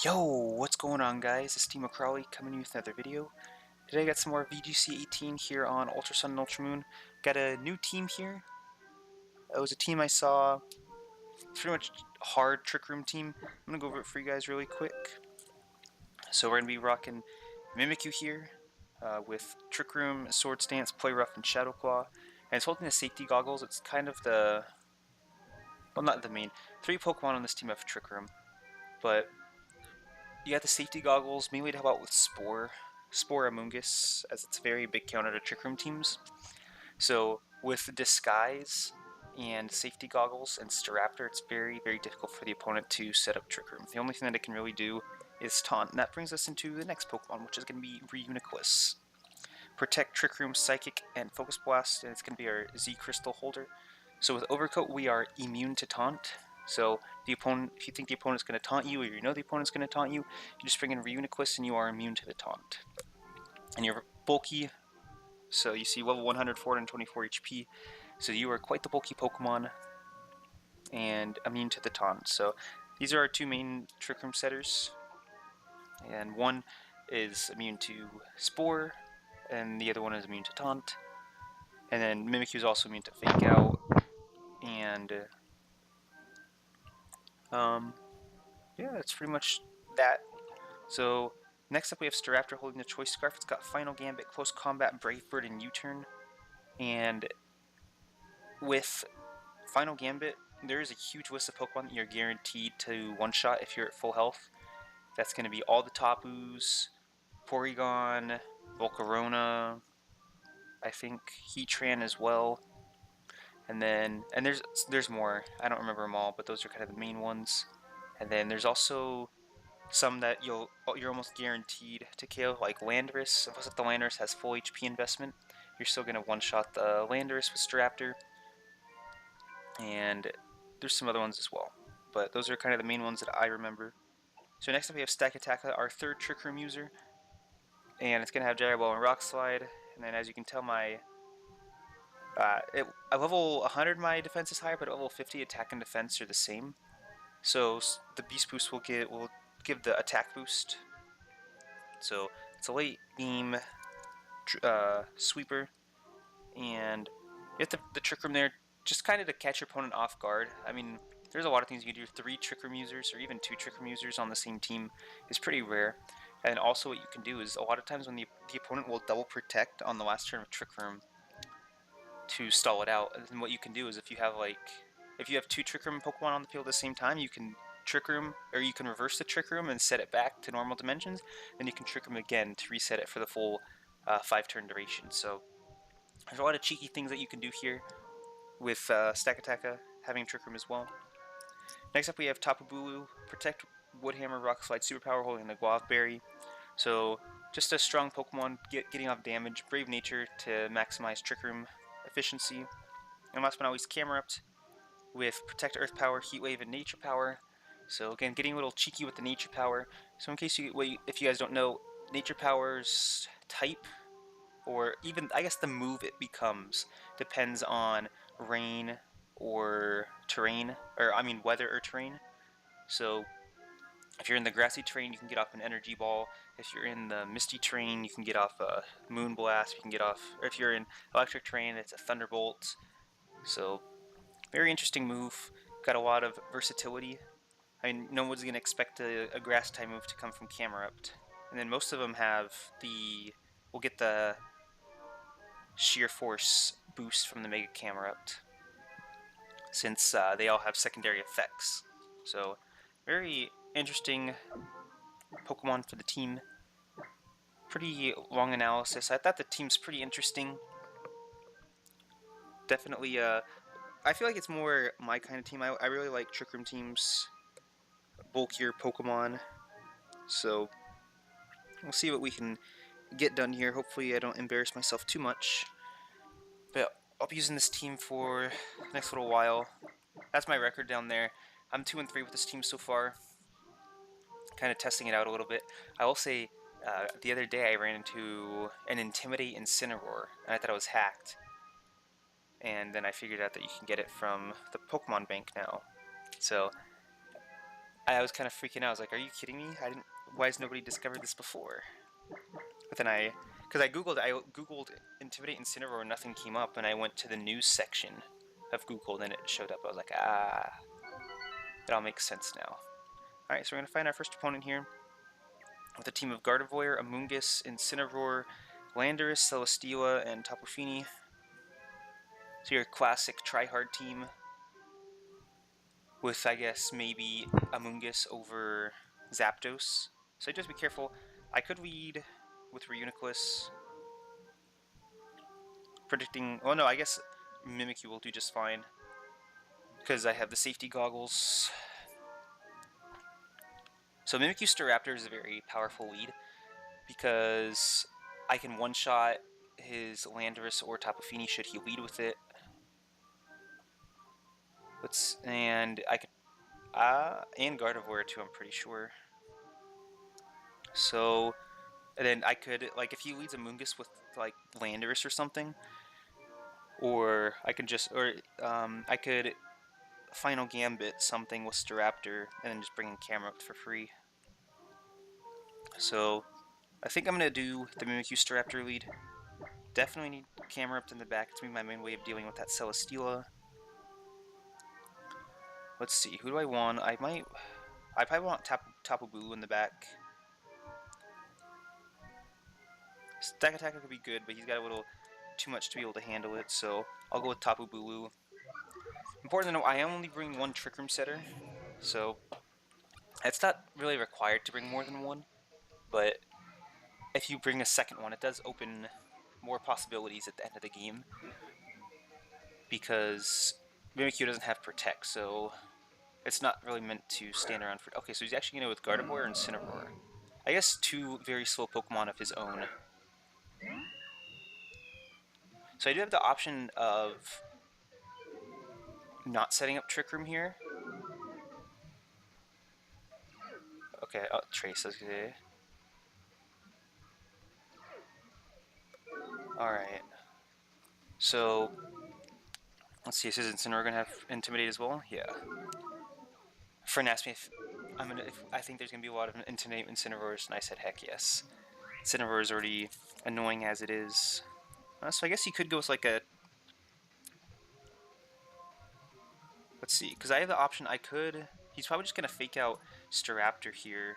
Yo, what's going on, guys? It's Timo Crowley coming to you with another video. Today I got some more VGC 18 here on Ultra Sun and Ultra Moon. Got a new team here. It was a team I saw. It's pretty much hard Trick Room team. I'm gonna go over it for you guys really quick. So we're gonna be rocking Mimikyu here with Trick Room, Sword Stance, Play Rough, and Shadow Claw. And it's holding the safety goggles. It's kind of the, well, not the main. 3 Pokemon on this team have Trick Room, but you got the safety goggles. Mainly to help out with Spore Amoonguss, as it's a very big counter to Trick Room teams. So with Disguise and safety goggles and Staraptor, it's very, very difficult for the opponent to set up Trick Room. The only thing that it can really do is taunt, and that brings us into the next Pokemon, which is going to be Reuniclus. Protect, Trick Room, Psychic, and Focus Blast, and it's going to be our Z Crystal holder. So with Overcoat, we are immune to taunt. So the opponent, if you think the opponent's going to taunt you, or you know the opponent's going to taunt you, you just bring in Reuniclus and you are immune to the taunt. And you're bulky, so you see level 100, 424 HP. So you are quite the bulky Pokemon, and immune to the taunt. So these are our 2 main Trick Room setters, and one is immune to Spore, and the other one is immune to taunt. And then Mimikyu is also immune to Fake Out, and yeah, that's pretty much that. So next up we have Staraptor holding the Choice Scarf. It's got Final Gambit, Close Combat, Brave Bird, and U-Turn. And with Final Gambit, there is a huge list of Pokemon that you're guaranteed to one-shot if you're at full health. That's going to be all the Tapus, Porygon, Volcarona, I think Heatran as well. And there's more. I don't remember them all, but those are kind of the main ones. And then there's also some that you're almost guaranteed to kill, like Landorus. Unless if the Landorus has full HP investment, you're still gonna one-shot the Landorus with Staraptor. And there's some other ones as well, but those are kind of the main ones that I remember. So next up we have Stakataka, our 3rd Trick Room user, and it's gonna have Gyro Ball and Rock Slide. And then as you can tell, my at level 100 my defense is higher, but at level 50 attack and defense are the same. So the Beast Boost will give the attack boost. So it's a late beam sweeper, and you have the Trick Room there just kind of to catch your opponent off guard. I mean, there's a lot of things you can do. 3 Trick Room users or even 2 Trick Room users on the same team is pretty rare. And also what you can do is a lot of times when the opponent will double protect on the last turn of Trick Room to stall it out, and then what you can do is if you have 2 Trick Room Pokemon on the field at the same time, you can Trick Room, or you can reverse the Trick Room and set it back to normal dimensions, then you can Trick Room again to reset it for the full 5-turn duration. So there's a lot of cheeky things that you can do here with Stakataka having Trick Room as well. Next up we have Tapu Bulu, Protect, Woodhammer, Rock Slide, Superpower holding the Guava Berry. So just a strong Pokemon getting off damage, Brave Nature to maximize Trick Room efficiency. And last but not least, Camerupt with Protect, Earth Power, Heat Wave, and Nature Power. So again, getting a little cheeky with the Nature Power. So in case if you guys don't know, Nature Power's type, or even I guess the move it becomes, depends on rain or terrain, or I mean weather or terrain. So if you're in the grassy terrain, you can get off an Energy Ball. If you're in the misty terrain, you can get off a Moon Blast. You can get off, or if you're in electric terrain, it's a Thunderbolt. So very interesting move. Got a lot of versatility. I mean, no one's gonna expect a grass type move to come from Camerupt. And then most of them will get the sheer force boost from the Mega Camerupt, since they all have secondary effects. So very interesting Pokemon for the team. Pretty long analysis. I thought the team's pretty interesting. Definitely, I feel like it's more my kind of team. I really like Trick Room teams, bulkier Pokemon. So we'll see what we can get done here. Hopefully I don't embarrass myself too much. But I'll be using this team for the next little while. That's my record down there. I'm 2-3 with this team so far. Kind of testing it out a little bit. I will say, the other day I ran into an Intimidate Incineroar, and I thought it was hacked. And then I figured out that you can get it from the Pokemon Bank now. So I was kind of freaking out. I was like, are you kidding me? Why has nobody discovered this before? But then because I googled Intimidate Incineroar and nothing came up, and I went to the news section of Google and it showed up. I was like, ah, it all makes sense now. Alright, so we're going to find our first opponent here with a team of Gardevoir, Amoonguss, Incineroar, Landorus, Celesteela, and Tapu Fini. So your classic try-hard team with, I guess, maybe Amoonguss over Zapdos. So just be careful. I could lead with Reuniclus, predicting... Oh no, I guess Mimikyu will do just fine, because I have the safety goggles. So Mimikyu Staraptor is a very powerful lead, because I can one-shot his Landorus or Tapu Fini should he lead with it. And I could... and Gardevoir too, I'm pretty sure. So... And then I could, like, if he leads Amoonguss with, like, Landorus or something, or I could just, I could Final Gambit something with Staraptor, and then just bring in Camerupt for free. So, I think I'm going to do the Mimikyu Staraptor lead. Definitely need Camerupt in the back. It's going to be my main way of dealing with that Celesteela. Let's see, who do I want? I probably want Tapu Bulu in the back. Stack Attacker could be good, but he's got a little too much to be able to handle it, so I'll go with Tapu Bulu. Important to know, I only bring one Trick Room setter, so it's not really required to bring more than one, but if you bring a second one, it does open more possibilities at the end of the game, because Mimikyu doesn't have Protect, so it's not really meant to stand around for... Okay, so he's actually going to go with Gardevoir and Incineroar. I guess two very slow Pokemon of his own. So I do have the option of not setting up Trick Room here. Okay, Trace, okay. Alright. So, let's see, is Incineroar gonna have Intimidate as well? Yeah. Friend asked me if I think there's gonna be a lot of Intimidate Incineroars, and I said heck yes. Incineroar is already annoying as it is. So I guess he could go with like a... Let's see, because I have the option I could... He's probably just gonna fake out Staraptor here.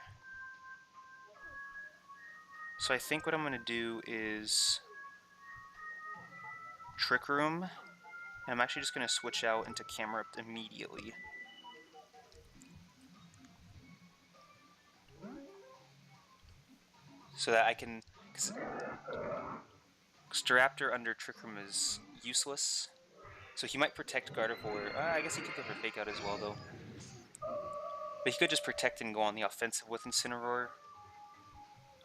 So I think what I'm gonna do is... Trick Room. And I'm actually just gonna switch out into Camerupt immediately. So that I can... Cause Staraptor under Trick Room is useless. So he might protect Gardevoir. I guess he could go for Fake Out as well, though. But he could just protect and go on the offensive with Incineroar.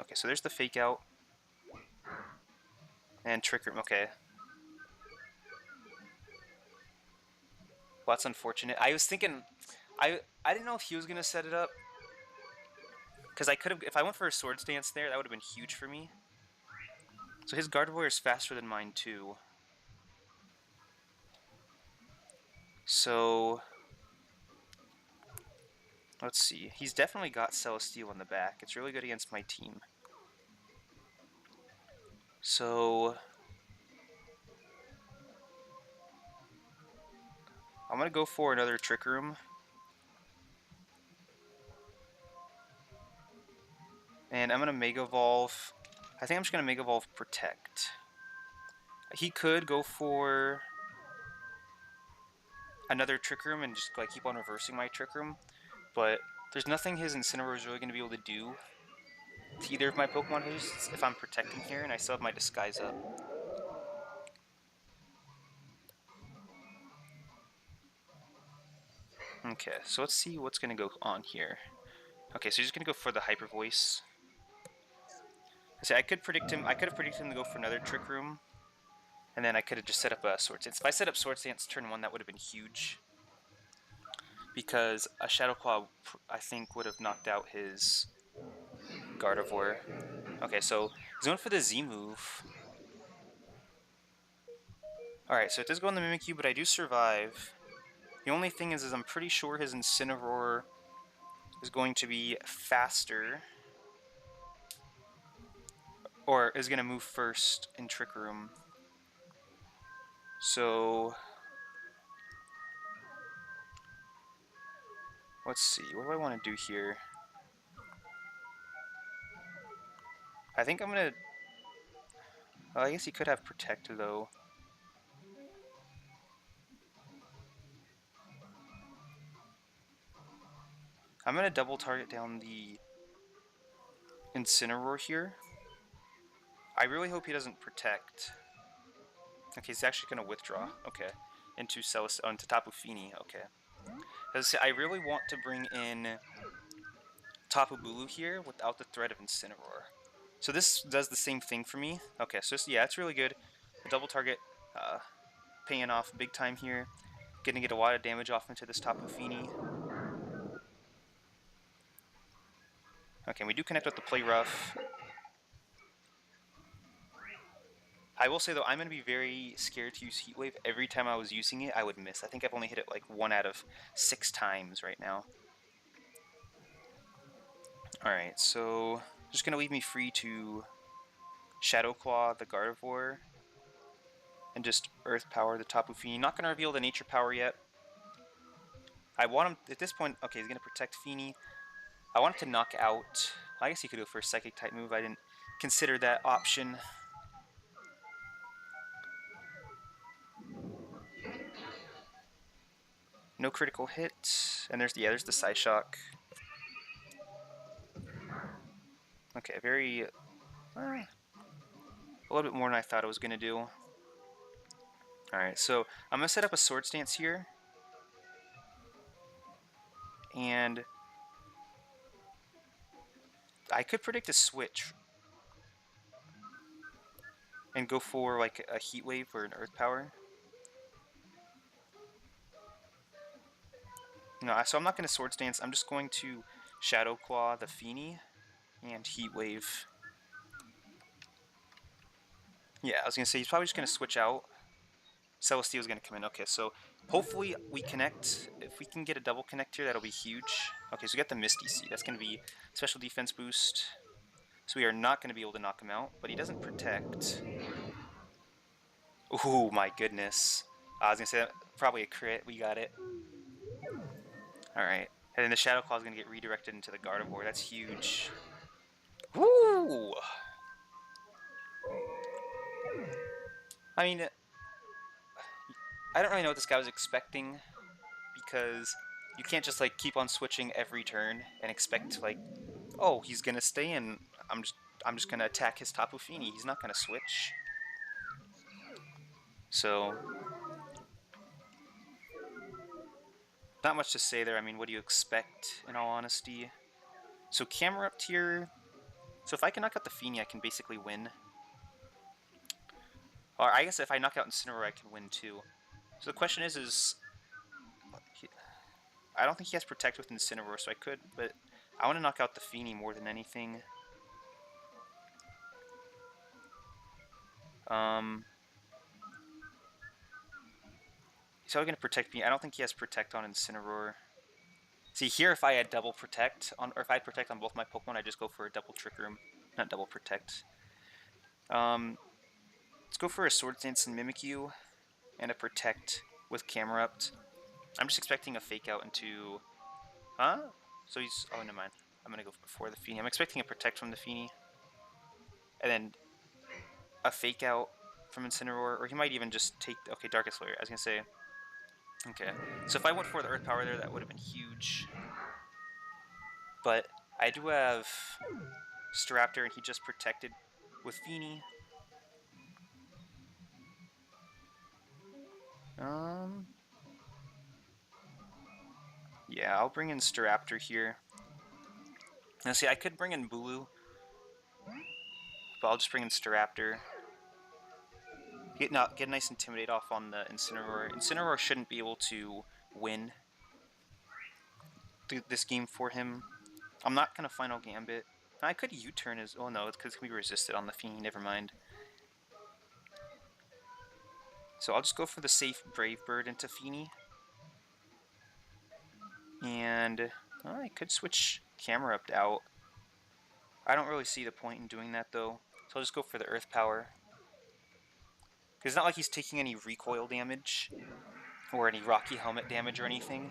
Okay, so there's the Fake Out. And Trick Room, okay. Well, that's unfortunate. I was thinking... I didn't know if he was going to set it up. Because I could have... If I went for a Swords Dance there, that would have been huge for me. So his Gardevoir is faster than mine, too. So... Let's see. He's definitely got Celesteela in the back. It's really good against my team. So... I'm going to go for another Trick Room. And I'm going to Mega Evolve. I think I'm just going to Mega Evolve Protect. He could go for another Trick Room and just like keep on reversing my Trick Room. But there's nothing his Incineroar is really going to be able to do to either of my Pokemon hosts if I'm protecting here, and I still have my Disguise up. Okay, so let's see what's going to go on here. Okay, so he's just going to go for the Hyper Voice. See, I could predict him. I could have predicted him to go for another Trick Room, and then I could have just set up a Swords Dance. If I set up Swords Dance turn 1, that would have been huge, because a Shadow Claw, I think, would have knocked out his Gardevoir. Okay, so he's going for the Z move. Alright, so it does go on the Mimikyu, but I do survive. The only thing is I'm pretty sure his Incineroar is going to be faster, or is going to move first in Trick Room. So let's see, what do I want to do here? I think I'm going to... Well, I guess he could have Protect, though. I'm going to double target down the Incineroar here. I really hope he doesn't Protect. Okay, he's actually going to withdraw. Okay. Into Tapu Fini. Okay. Because I really want to bring in Tapu Bulu here without the threat of Incineroar. So this does the same thing for me. Okay, so yeah, it's really good. The double target paying off big time here. Gonna get a lot of damage off into this Tapu Fini. Okay, we do connect with the Play Rough. I will say though, I'm going to be very scared to use Heat Wave. Every time I was using it, I would miss. I think I've only hit it like 1 out of 6 times right now. Alright, so just going to leave me free to Shadow Claw the Gardevoir and just Earth Power the Tapu Fini. Not going to reveal the Nature Power yet. I want him, at this point, okay, he's going to Protect Fini. I want him to knock out, I guess he could go for a Psychic type move. I didn't consider that option. No critical hit, and there's the Psyshock. Okay, very, a little bit more than I thought I was going to do. Alright, so I'm going to set up a Swords Dance here. And I could predict a switch and go for like a Heat Wave or an Earth Power. No, so I'm not going to Swords Dance. I'm just going to Shadow Claw the Fini and Heat Wave. Yeah, I was going to say he's probably just going to switch out. Celesteel's going to come in. Okay, so hopefully we connect. If we can get a double connect here, that'll be huge. Okay, so we got the Misty Seed. That's going to be special defense boost. So we are not going to be able to knock him out, but he doesn't Protect. Ooh, my goodness. I was going to say, probably a crit. We got it. Alright. And then the Shadow Claw is going to get redirected into the Gardevoir. That's huge. Woo! I mean, I don't really know what this guy was expecting, because you can't just like keep on switching every turn and expect like, oh, he's going to stay in. I'm just going to attack his Tapu Fini. He's not going to switch. So not much to say there. I mean, what do you expect, in all honesty? So Camera up tier. So if I can knock out the Fini, I can basically win. Or I guess if I knock out Incineroar, I can win too. So the question is I don't think he has Protect with Incineroar, so I could, but I want to knock out the Fini more than anything. He's probably going to Protect me. I don't think he has Protect on Incineroar. See, here if I had double Protect, or if I had Protect on both my Pokemon, I'd just go for a double Trick Room. Not double Protect. Let's go for a Swords Dance and Mimikyu, and a Protect with Camerupt. I'm just expecting a Fake Out into... Huh? So he's... Oh, never mind. I'm going to go before the Fini. I'm expecting a Protect from the Fini. And then a Fake Out from Incineroar, or he might even just take... Okay, Darkest Lair. I was going to say... Okay, so if I went for the Earth Power there, that would have been huge. But I do have Staraptor, and he just Protected with Fini. Yeah, I'll bring in Staraptor here. Now see, I could bring in Bulu, but I'll just bring in Staraptor. Get a nice Intimidate off on the Incineroar. Incineroar shouldn't be able to win this game for him. I'm not going to Final Gambit. I could U-turn as... Oh no, it's because it can be resisted on the Fini, never mind. So I'll just go for the safe Brave Bird into Fini. And I could switch camera up to out. I don't really see the point in doing that though, so I'll just go for the Earth Power. Because it's not like he's taking any recoil damage, or any Rocky Helmet damage or anything.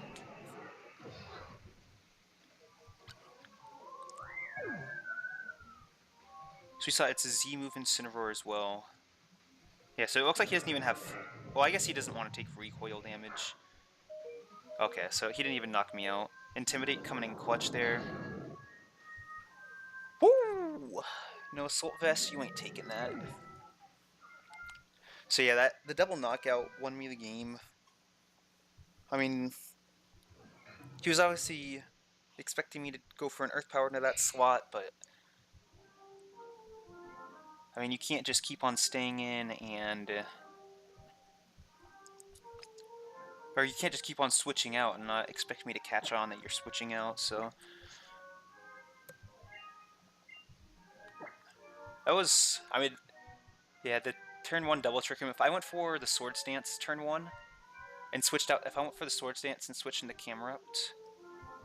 So we saw it's a Z move Incineroar as well. Yeah, so it looks like he doesn't even have... Well, I guess he doesn't want to take recoil damage. Okay, so he didn't even knock me out. Intimidate coming in clutch there. Woo! No Assault Vest, you ain't taking that. So yeah, the double knockout won me the game. I mean, he was obviously expecting me to go for an Earth Power into that slot, but... I mean, you can't just keep on staying in and... or you can't just keep on switching out and not expect me to catch on that you're switching out, so... That was... I mean, yeah, the turn 1 double trick him. If I went for the Sword Stance turn 1 and switched out... If I went for the Sword Stance and switched into Camerupt,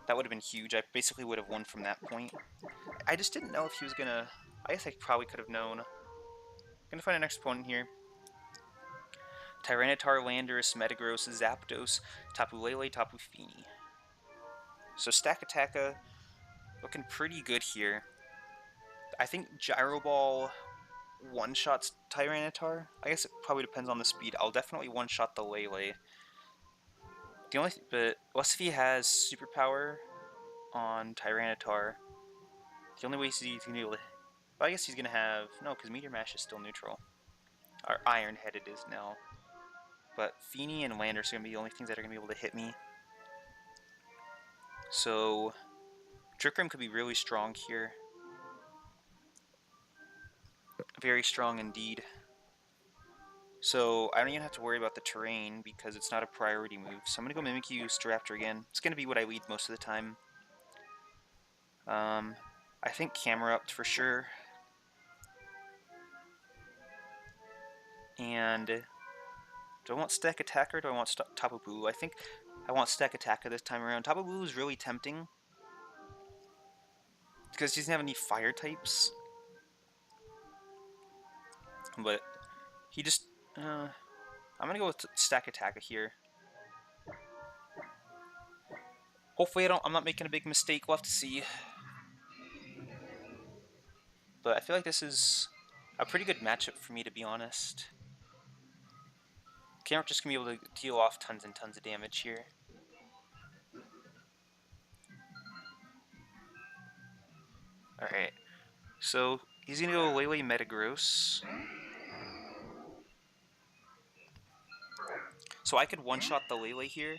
that would have been huge. I basically would have won from that point. I just didn't know if he was gonna... I guess I probably could have known. Gonna find an next opponent here. Tyranitar, Landorus, Metagross, Zapdos, Tapu Lele, Tapu Fini. So Stack Attacka looking pretty good here. I think Gyro Ball one-shots Tyranitar. I guess it probably depends on the speed. I'll definitely one-shot the Lele. But unless if he has Superpower on Tyranitar, the only way he's going to be able to... Well, I guess he's going to have... No, because Meteor Mash is still neutral. Or Iron Head it is now. But Fini and Landorus are going to be the only things that are going to be able to hit me. So, Trick Room could be really strong here. Very strong indeed. So, I don't even have to worry about the terrain because it's not a priority move. So I'm going to go Mimikyu, Staraptor again. It's going to be what I lead most of the time. I think Camerupt for sure. And do I want Stack Attacker or do I want Tapu Bulu? I think I want Stack Attacker this time around. Tapu Bulu is really tempting because he doesn't have any fire types. But he just... I'm going to go with Stack Attacker here. Hopefully I'm not making a big mistake. We'll have to see. But I feel like this is a pretty good matchup for me, to be honest. Camerupt just going to be able to deal off tons and tons of damage here. Alright. So, he's going to go Lele Metagross. So I could one-shot the Lele here.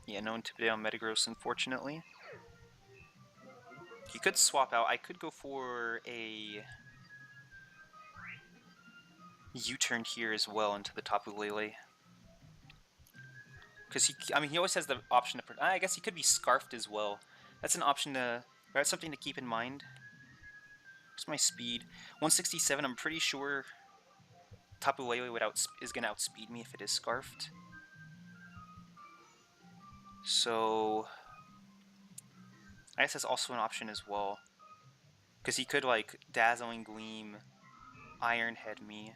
Yeah, no Intimidate on Metagross, unfortunately. He could swap out. I could go for a U-turn here as well into the Tapu Lele. Because he always has the option to... I guess he could be Scarfed as well. That's an option to... That's something to keep in mind. What's my speed? 167, I'm pretty sure Tapu Lele is going to outspeed me if it is Scarfed. So... I guess that's also an option as well. Because he could, like, Dazzling Gleam, Iron Head me.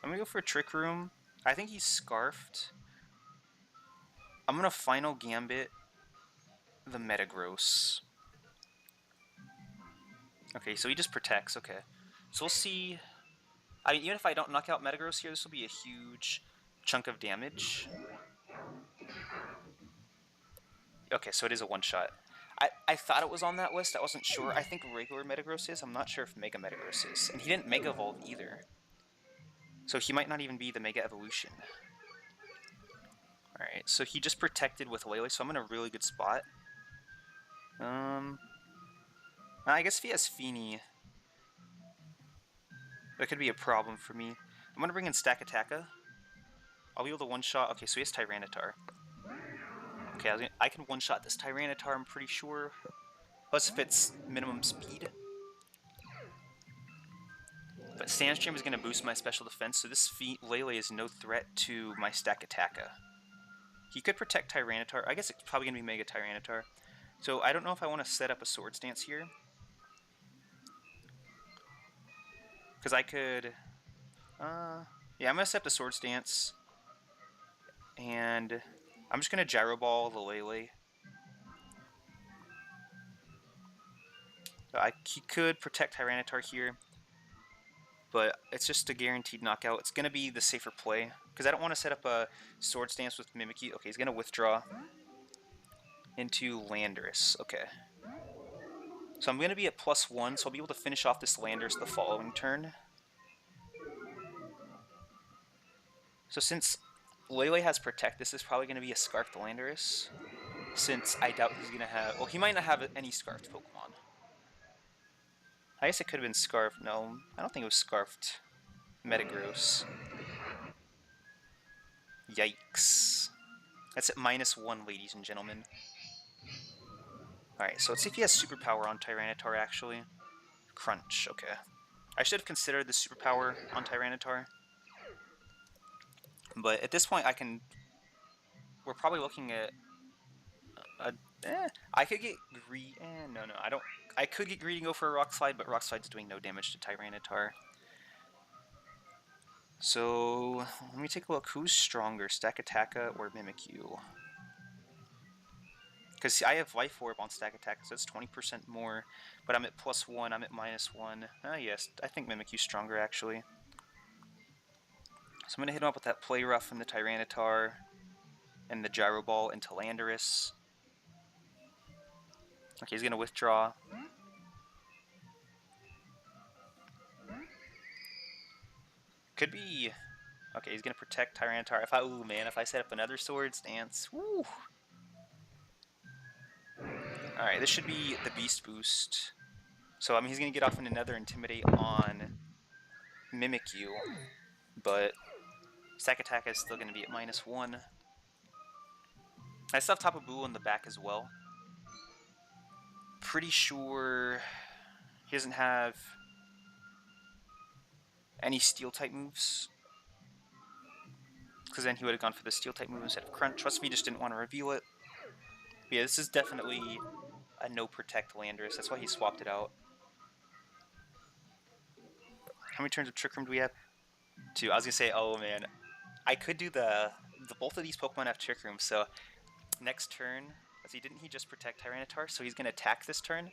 I'm going to go for Trick Room. I think he's Scarfed. I'm going to Final Gambit the Metagross. Okay, so he just protects, okay. So we'll see... I mean, even if I don't knock out Metagross here, this will be a huge chunk of damage. Okay, so it is a one-shot. I thought it was on that list, I wasn't sure. I think regular Metagross is, I'm not sure if Mega Metagross is. And he didn't Mega Evolve either. So he might not even be the Mega Evolution. Alright, so he just protected with Lele, so I'm in a really good spot. I guess if he has Fini, that could be a problem for me. I'm going to bring in Stack Attacka. I'll be able to one-shot... Okay, so he has Tyranitar. Okay, I can one-shot this Tyranitar, I'm pretty sure. Plus if it's minimum speed. But Sandstream is going to boost my special defense, so this Lele is no threat to my Stakataka. He could protect Tyranitar. I guess it's probably going to be Mega Tyranitar. So I don't know if I want to set up a Swords Dance here. Because I could... yeah, I'm going to set up the Swords Dance. And I'm just going to Gyro Ball the Lele. So he could protect Tyranitar here. But it's just a guaranteed knockout. It's going to be the safer play. Because I don't want to set up a Swords Dance with Mimikyu. Okay, he's going to withdraw into Landorus. Okay. So I'm going to be at +1, so I'll be able to finish off this Landorus the following turn. So since Lele has Protect, this is probably going to be a Scarfed Landorus. Since I doubt he's going to have... Well, he might not have any Scarfed Pokemon. I guess it could have been Scarfed. No, I don't think it was Scarfed. Metagross. Yikes. That's at -1, ladies and gentlemen. Alright, so let's see if he has Superpower on Tyranitar, actually. Crunch, okay. I should have considered the Superpower on Tyranitar. But at this point, we're probably looking at... I could get greedy... no, I don't... I could get greedy and go for a Rock Slide, but Rock Slide's doing no damage to Tyranitar. So, let me take a look. Who's stronger, Stakataka or Mimikyu? Because I have Life Orb on Stakataka, so it's 20% more. But I'm at +1, I'm at -1. Yes, I think Mimikyu's stronger, actually. So I'm going to hit him up with that Play Rough from the Tyranitar and the Gyro Ball into Landorus. Okay, he's going to withdraw. Could be... Okay, he's going to protect Tyranitar. Ooh, man, if I set up another Swords Dance... Woo! Alright, this should be the Beast Boost. So, I mean, he's going to get off in another Intimidate on Mimikyu. But Stakataka is still going to be at -1. I still have Tapu Bulu in the back as well. Pretty sure he doesn't have any Steel-type moves. Because then he would have gone for the Steel-type move instead of Crunch. Trust me, he just didn't want to reveal it. But yeah, this is definitely a no-protect Landorus. That's why he swapped it out. How many turns of Trick Room do we have? 2. I was going to say, oh man, I could do both of these Pokemon have Trick Room, so next turn, didn't he just protect Tyranitar? So he's going to attack this turn, and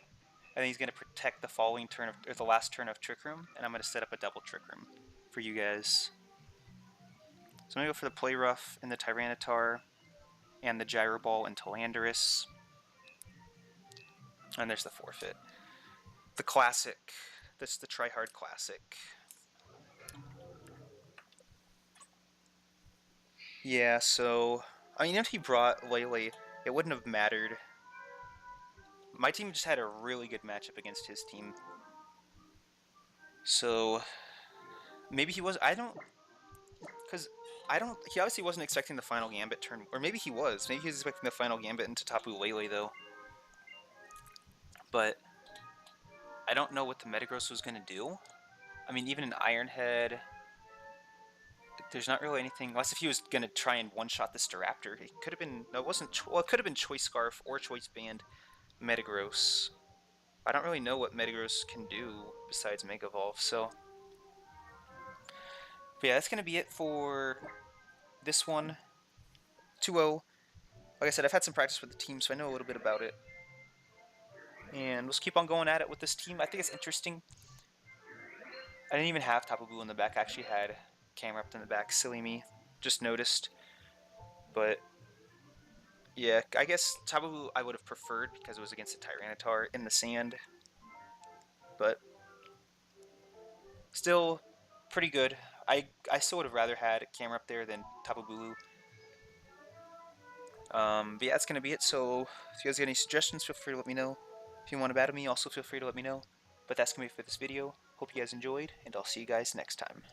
then he's going to protect the following turn, or the last turn of Trick Room, and I'm going to set up a double Trick Room for you guys. So I'm going to go for the Play Rough and the Tyranitar, and the Gyro Ball into Landorus. And there's the forfeit. The classic. This is the Tryhard Classic. Yeah, so... I mean, if he brought Lele, it wouldn't have mattered. My team just had a really good matchup against his team. So... Maybe he was... I don't... Because... He obviously wasn't expecting the final Gambit turn. Or maybe he was. Maybe he was expecting the final Gambit into Tapu Lele, though. But... I don't know what the Metagross was going to do. I mean, even an Iron Head... There's not really anything... Unless if he was going to try and one-shot this Staraptor. It could have been... No, it wasn't... Well, it could have been Choice Scarf or Choice Band Metagross. I don't really know what Metagross can do besides Mega Evolve, so... But yeah, that's going to be it for this one. 2-0. Like I said, I've had some practice with the team, so I know a little bit about it. And let's keep on going at it with this team. I think it's interesting. I didn't even have Tapu Bulu in the back. I actually had Camerupt in the back. Silly me. Just noticed. But, yeah, I guess Tapu Bulu I would have preferred because it was against a Tyranitar in the sand. But, still pretty good. I still would have rather had Camerupt there than Tapu Bulu. But yeah, that's going to be it. So, if you guys got any suggestions, feel free to let me know. If you want to battle me, also feel free to let me know. But that's going to be it for this video. Hope you guys enjoyed, and I'll see you guys next time.